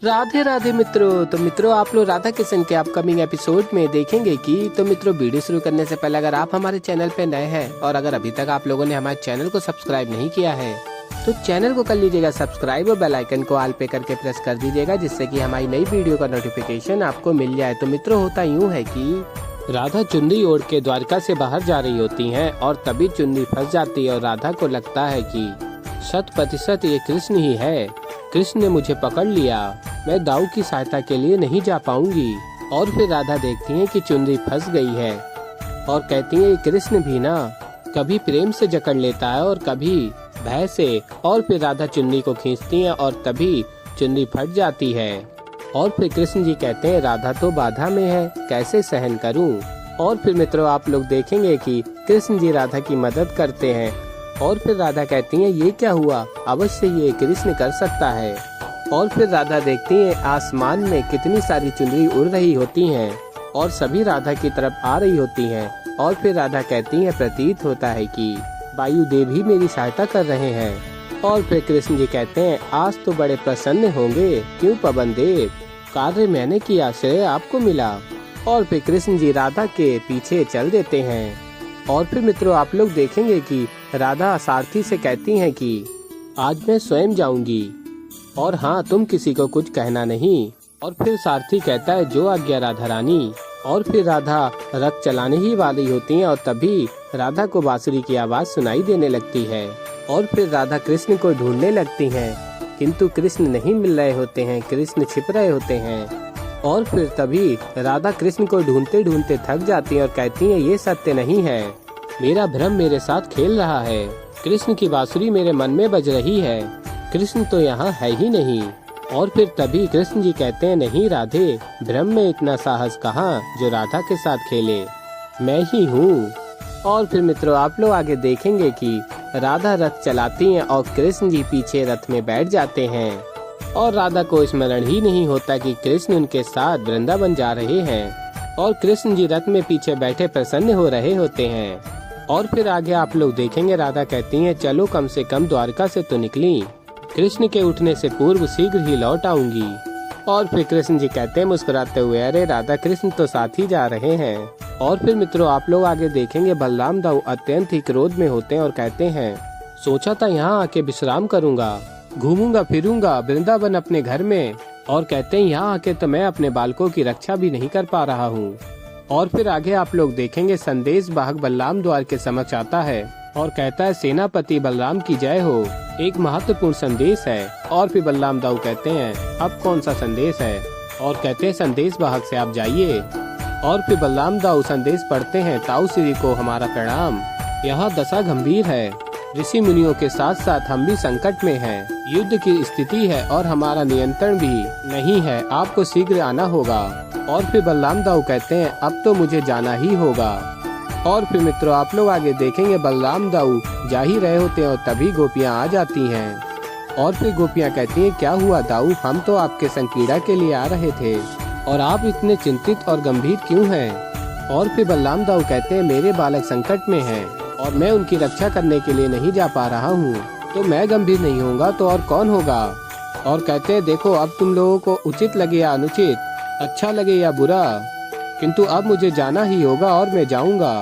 राधे राधे मित्रों। तो मित्रों, आप लोग राधा किशन के अपकमिंग एपिसोड में देखेंगे कि तो मित्रों, वीडियो शुरू करने से पहले अगर आप हमारे चैनल पे नए हैं और अगर अभी तक आप लोगों ने हमारे चैनल को सब्सक्राइब नहीं किया है तो चैनल को कर लीजिएगा सब्सक्राइब और बेल आइकन को ऑल पे करके प्रेस कर दीजिएगा, जिससे कि हमारी नई वीडियो का नोटिफिकेशन आपको मिल जाए। तो मित्रों, होता यूँ है कि राधा चुन्नी ओढ़ के द्वारका से बाहर जा रही होती हैं और तभी चुन्नी फंस जाती है और राधा को लगता है कि 100% ये कृष्ण ही है। कृष्ण ने मुझे पकड़ लिया, मैं दाऊ की सहायता के लिए नहीं जा पाऊंगी। और फिर राधा देखती है कि चुन्नी फंस गई है और कहती है कृष्ण भी ना कभी प्रेम से जकड़ लेता है और कभी भय से। और फिर राधा चुन्नी को खींचती है और तभी चुन्नी फट जाती है। और फिर कृष्ण जी कहते हैं राधा तो बाधा में है, कैसे सहन करूं। और फिर मित्रों, आप लोग देखेंगे कि कृष्ण जी राधा की मदद करते हैं। और फिर राधा कहती हैं ये क्या हुआ, अवश्य ये कृष्ण कर सकता है। और फिर राधा देखती है आसमान में कितनी सारी चुनरी उड़ रही होती हैं और सभी राधा की तरफ आ रही होती हैं। और फिर राधा कहती है प्रतीत होता है कि वायुदेव ही मेरी सहायता कर रहे हैं। और फिर कृष्ण जी कहते हैं आज तो बड़े प्रसन्न होंगे, क्यों पवन देव, कार्य मैंने किया, श्रेय आपको मिला। और फिर कृष्ण जी राधा के पीछे चल देते हैं। और फिर मित्रों, आप लोग देखेंगे कि राधा सारथी से कहती हैं कि आज मैं स्वयं जाऊंगी और हाँ, तुम किसी को कुछ कहना नहीं। और फिर सारथी कहता है जो आज्ञा राधा रानी। और फिर राधा रथ चलाने ही वाली होती है और तभी राधा को बांसुरी की आवाज सुनाई देने लगती है। और फिर राधा कृष्ण को ढूंढने लगती हैं, किंतु कृष्ण नहीं मिल रहे होते हैं, कृष्ण छिप रहे होते हैं। और फिर तभी राधा कृष्ण को ढूंढते ढूंढते थक जाती है और कहती है ये सत्य नहीं है, मेरा भ्रम मेरे साथ खेल रहा है, कृष्ण की बांसुरी मेरे मन में बज रही है, कृष्ण तो यहाँ है ही नहीं। और फिर तभी कृष्ण जी कहते हैं नहीं राधे, भ्रम में इतना साहस कहाँ जो राधा के साथ खेले, मैं ही हूँ। और फिर मित्रों, आप लोग आगे देखेंगे कि राधा रथ चलाती हैं और कृष्ण जी पीछे रथ में बैठ जाते हैं। और राधा को स्मरण ही नहीं होता कि कृष्ण उनके साथ वृंदावन जा रहे हैं और कृष्ण जी रथ में पीछे बैठे प्रसन्न हो रहे होते हैं। और फिर आगे आप लोग देखेंगे राधा कहती हैं चलो कम से कम द्वारका से तो निकली, कृष्ण के उठने से पूर्व शीघ्र ही लौट आऊंगी। और फिर कृष्ण जी कहते हैं मुस्कुराते हुए अरे राधा कृष्ण तो साथ ही जा रहे हैं। और फिर मित्रों, आप लोग आगे देखेंगे बलराम दाऊ अत्यंत ही क्रोध में होते हैं और कहते हैं सोचा था यहाँ आके विश्राम करूंगा, घूमूंगा फिरूंगा वृंदावन अपने घर में, और कहते हैं यहाँ आके तो मैं अपने बालकों की रक्षा भी नहीं कर पा रहा हूँ। और फिर आगे आप लोग देखेंगे संदेश वाहक बलराम द्वार के समक्ष आता है और कहता है सेनापति बलराम की जय हो, एक महत्वपूर्ण संदेश है। और फिर बलराम दाऊ कहते हैं अब कौन सा संदेश है, और कहते हैं संदेश वाहक से आप जाइए। और फिर बलराम दाऊ संदेश पढ़ते हैं ताऊ श्री को हमारा प्रणाम, यहाँ दशा गंभीर है, ऋषि मुनियों के साथ साथ हम भी संकट में हैं, युद्ध की स्थिति है और हमारा नियंत्रण भी नहीं है, आपको शीघ्र आना होगा। और फिर बलराम दाऊ कहते हैं अब तो मुझे जाना ही होगा। और फिर मित्रों, आप लोग आगे देखेंगे बलराम दाऊ जा ही रहे होते हैं और तभी गोपियां आ जाती हैं। और फिर गोपियां कहती हैं क्या हुआ दाऊ, हम तो आपके संकीड़ा के लिए आ रहे थे और आप इतने चिंतित और गंभीर क्यों हैं। और फिर बलराम दाऊ कहते हैं मेरे बालक संकट में हैं और मैं उनकी रक्षा करने के लिए नहीं जा पा रहा हूँ, तो मैं गंभीर नहीं होऊंगा तो और कौन होगा। और कहते हैं देखो अब तुम लोगों को उचित लगे या अनुचित, अच्छा लगे या बुरा, किंतु अब मुझे जाना ही होगा और मैं जाऊंगा।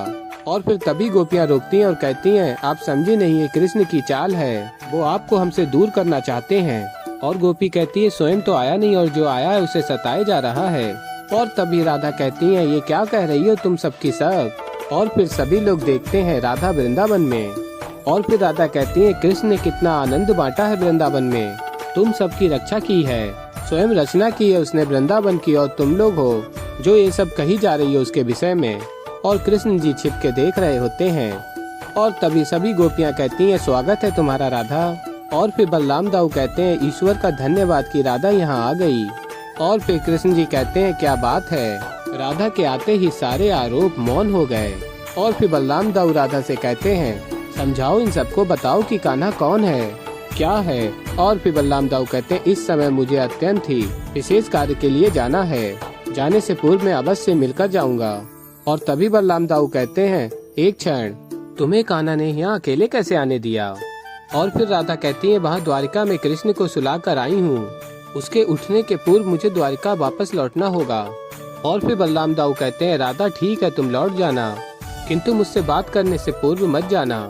और फिर तभी गोपियां रोकती हैं और कहती हैं आप समझे नहीं, ये कृष्ण की चाल है, वो आपको हमसे दूर करना चाहते हैं। और गोपी कहती है स्वयं तो आया नहीं और जो आया है उसे सताए जा रहा है। और तभी राधा कहती है ये क्या कह रही हो तुम सबकी सब। और फिर सभी लोग देखते हैं राधा वृंदावन में। और फिर राधा कहती है कृष्ण ने कितना आनंद बांटा है वृंदावन में, तुम सबकी रक्षा की है, स्वयं रचना की है उसने वृंदावन की, और तुम लोग हो जो ये सब कही जा रही है उसके विषय में। और कृष्ण जी छिप के देख रहे होते हैं। और तभी सभी गोपियां कहती हैं स्वागत है तुम्हारा राधा। और फिर बलराम दाऊ कहते हैं ईश्वर का धन्यवाद कि राधा यहाँ आ गई। और फिर कृष्ण जी कहते हैं क्या बात है, राधा के आते ही सारे आरोप मौन हो गए। और फिर बलराम दाऊ राधा से कहते हैं समझाओ इन सबको, बताओ कि कान्हा कौन है, क्या है। और फिर बलराम दाऊ कहते हैं इस समय मुझे अत्यंत ही विशेष कार्य के लिए जाना है, जाने से पूर्व मैं अवश्य मिलकर जाऊंगा। और तभी बलराम दाऊ कहते हैं एक क्षण, तुम्हें कान्हा ने यहाँ अकेले कैसे आने दिया। और फिर राधा कहती है वहाँ द्वारिका में कृष्ण को सुला कर आई हूँ उसके उठने के पूर्व मुझे द्वारिका वापस लौटना होगा। और फिर बलराम दाऊ कहते हैं, राधा ठीक है, तुम लौट जाना, किंतु मुझसे बात करने से पूर्व मत जाना।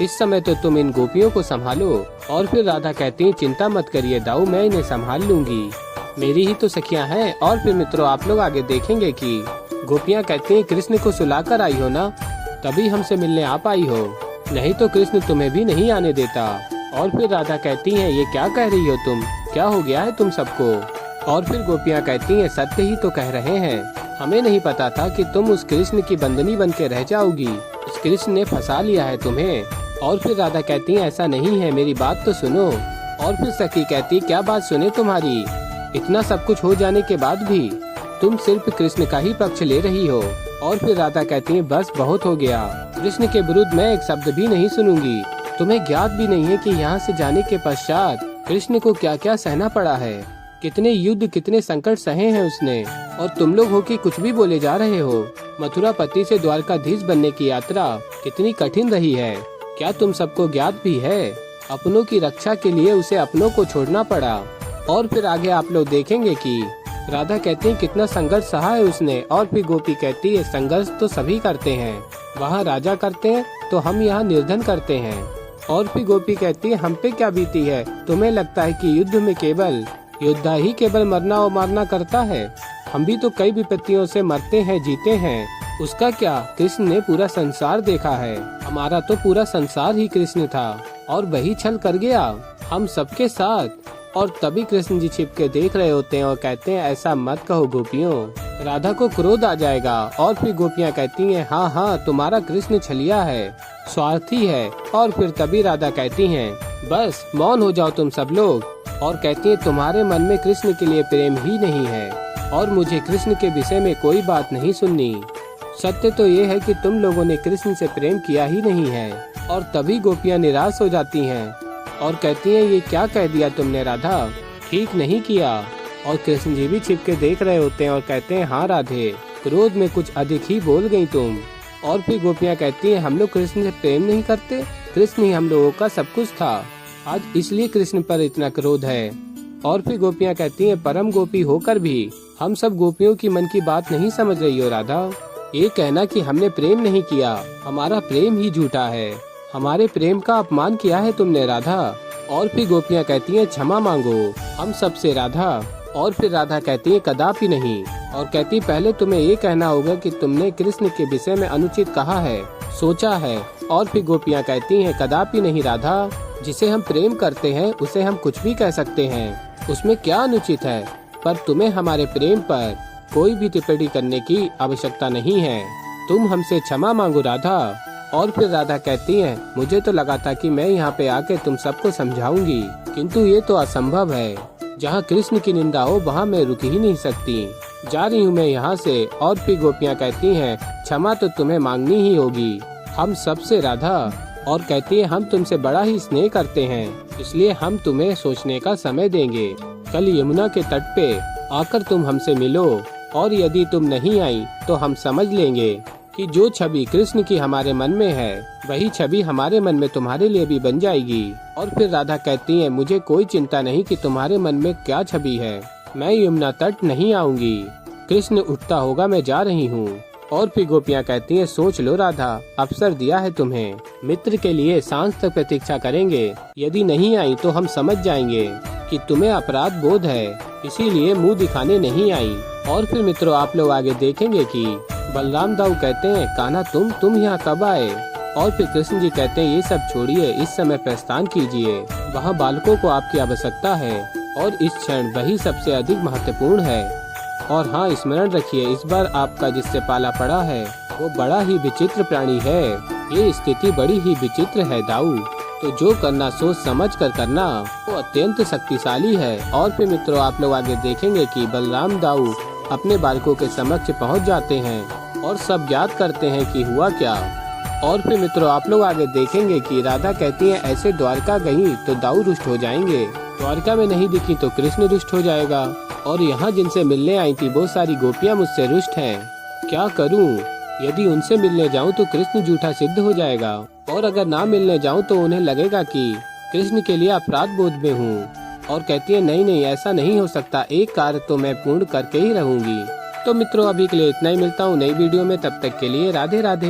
इस समय तो तुम इन गोपियों को संभालो। और फिर राधा कहती है, चिंता मत करिए दाऊ, मैं इन्हें संभाल लूंगी, मेरी ही तो सखियां हैं। और फिर मित्रों आप लोग आगे देखेंगे कि गोपियां कहती हैं, कृष्ण को सुलाकर आई हो ना, तभी हमसे मिलने आ पाई हो, नहीं तो कृष्ण तुम्हें भी नहीं आने देता। और फिर राधा कहती हैं, ये क्या कह रही हो तुम, क्या हो गया है तुम सबको। और फिर गोपियां कहती हैं, सत्य ही तो कह रहे हैं, हमें नहीं पता था कि तुम उस कृष्ण की बंदनी बन के रह जाओगी, उस कृष्ण ने फंसा लिया है तुम्हें। और फिर राधा कहती है, ऐसा नहीं है, मेरी बात तो सुनो। और फिर सखी कहती, क्या बात सुने तुम्हारी, इतना सब कुछ हो जाने के बाद भी तुम सिर्फ कृष्ण का ही पक्ष ले रही हो। और फिर राधा कहती है, बस बहुत हो गया, कृष्ण के विरुद्ध मैं एक शब्द भी नहीं सुनूंगी। तुम्हें ज्ञात भी नहीं है कि यहाँ से जाने के पश्चात कृष्ण को क्या क्या सहना पड़ा है, कितने युद्ध कितने संकट सहे हैं उसने, और तुम लोग हो कि कुछ भी बोले जा रहे हो। मथुरापति से द्वारकाधीश बनने की यात्रा कितनी कठिन रही है, क्या तुम सबको ज्ञात भी है, अपनों की रक्षा के लिए उसे अपनों को छोड़ना पड़ा। और फिर आगे आप लोग देखेंगे कि राधा कहती है, कितना संघर्ष सहा है उसने। और फिर गोपी कहती है, संघर्ष तो सभी करते हैं, वहाँ राजा करते हैं तो हम यहाँ निर्धन करते हैं। और फिर गोपी कहती है, हम पे क्या बीती है, तुम्हें लगता है कि युद्ध में केवल योद्धा ही केवल मरना और मारना करता है, हम भी तो कई विपत्तियों से मरते हैं जीते हैं, उसका क्या, कृष्ण ने पूरा संसार देखा है, हमारा तो पूरा संसार ही कृष्ण था और वही छल कर गया हम सबके साथ। और तभी कृष्ण जी छिप के देख रहे होते हैं और कहते हैं, ऐसा मत कहो गोपियों, राधा को क्रोध आ जाएगा। और फिर गोपियां कहती हैं, हाँ हाँ तुम्हारा कृष्ण छलिया है, स्वार्थी है। और फिर तभी राधा कहती हैं, बस मौन हो जाओ तुम सब लोग। और कहती हैं, तुम्हारे मन में कृष्ण के लिए प्रेम ही नहीं है और मुझे कृष्ण के विषय में कोई बात नहीं सुननी। सत्य तो ये है कि तुम लोगों ने कृष्ण से प्रेम किया ही नहीं है। और तभी गोपियां निराश हो जाती हैं और कहती हैं, ये क्या कह दिया तुमने राधा, ठीक नहीं किया। और कृष्ण जी भी छिप के देख रहे होते हैं और कहते हैं, हाँ राधे, क्रोध में कुछ अधिक ही बोल गई तुम। और फिर गोपियां कहती हैं, हम लोग कृष्ण से प्रेम नहीं करते, कृष्ण ही हम लोगों का सब कुछ था, आज इसलिए कृष्ण पर इतना क्रोध है। और फिर गोपियां कहती हैं, परम गोपी होकर भी हम सब गोपियों की मन की बात नहीं समझ रही हो राधा, ये कहना कि हमने प्रेम नहीं किया, हमारा प्रेम ही झूठा है, हमारे प्रेम का अपमान किया है तुमने राधा। और फिर गोपियां कहती हैं, क्षमा मांगो हम सबसे राधा। और फिर राधा कहती है, कदापि नहीं। और कहती, पहले तुम्हें ये कहना होगा कि तुमने कृष्ण के विषय में अनुचित कहा है, सोचा है। और फिर गोपियां कहती हैं, कदापि नहीं राधा, जिसे हम प्रेम करते हैं उसे हम कुछ भी कह सकते हैं, उसमें क्या अनुचित है, पर तुम्हें हमारे प्रेम पर कोई भी टिप्पणी करने की आवश्यकता नहीं है, तुम हमसे क्षमा मांगो राधा। और फिर राधा कहती है, मुझे तो लगा था कि मैं यहाँ पे आके तुम सबको समझाऊंगी, किंतु ये तो असंभव है, जहाँ कृष्ण की निंदा हो वहाँ मैं रुक ही नहीं सकती, जा रही हूँ मैं यहाँ से। और फिर गोपियाँ कहती हैं, क्षमा तो तुम्हें मांगनी ही होगी हम सबसे राधा। और कहती है, हम तुमसे बड़ा ही स्नेह करते हैं, इसलिए हम तुम्हें सोचने का समय देंगे, कल यमुना के तट पे आकर तुम हमसे मिलो, और यदि तुम नहीं आई तो हम समझ लेंगे कि जो छवि कृष्ण की हमारे मन में है वही छवि हमारे मन में तुम्हारे लिए भी बन जाएगी। और फिर राधा कहती है, मुझे कोई चिंता नहीं कि तुम्हारे मन में क्या छवि है, मैं यमुना तट नहीं आऊंगी, कृष्ण उठता होगा मैं जा रही हूँ। और फिर गोपियाँ कहती हैं, सोच लो राधा, अवसर दिया है तुम्हें, मित्र के लिए सांझ तक प्रतीक्षा करेंगे, यदि नहीं आई तो हम समझ जाएंगे कि तुम्हें अपराध बोध है, इसीलिए मुंह दिखाने नहीं आई। और फिर मित्रों आप लोग आगे देखेंगे कि बलराम दाऊ कहते हैं, कान्हा तुम यहाँ कब आए। और फिर कृष्ण जी कहते हैं, ये सब छोड़िए, इस समय प्रस्थान कीजिए, वहाँ बालकों को आपकी आवश्यकता है और इस क्षण वही सबसे अधिक महत्वपूर्ण है। और हाँ, स्मरण रखिए, इस बार आपका जिससे पाला पड़ा है वो बड़ा ही विचित्र प्राणी है, ये स्थिति बड़ी ही विचित्र है दाऊ, तो जो करना सोच समझ कर करना, वो अत्यंत शक्तिशाली है। और फिर मित्रों आप लोग आगे देखेंगे कि बलराम दाऊ अपने बालकों के समक्ष पहुंच जाते हैं और सब ज्ञात करते हैं कि हुआ क्या। और फिर मित्रों आप लोग आगे देखेंगे कि राधा कहती है, ऐसे द्वारका गई तो दाऊ रुष्ट हो जाएंगे, द्वारका में नहीं दिखी तो कृष्ण रुष्ट हो जाएगा, और यहाँ जिनसे मिलने आई थी वो सारी गोपियाँ मुझसे रुष्ट हैं, क्या करूँ, यदि उनसे मिलने जाऊँ तो कृष्ण झूठा सिद्ध हो जाएगा, और अगर ना मिलने जाऊँ तो उन्हें लगेगा कि कृष्ण के लिए अपराध बोध में हूँ, और कहती है नहीं नहीं ऐसा नहीं हो सकता, एक कार्य तो मैं पूर्ण करके ही रहूंगी। तो मित्रों अभी के लिए इतना ही, मिलता हूँ नई वीडियो में, तब तक के लिए राधे राधे।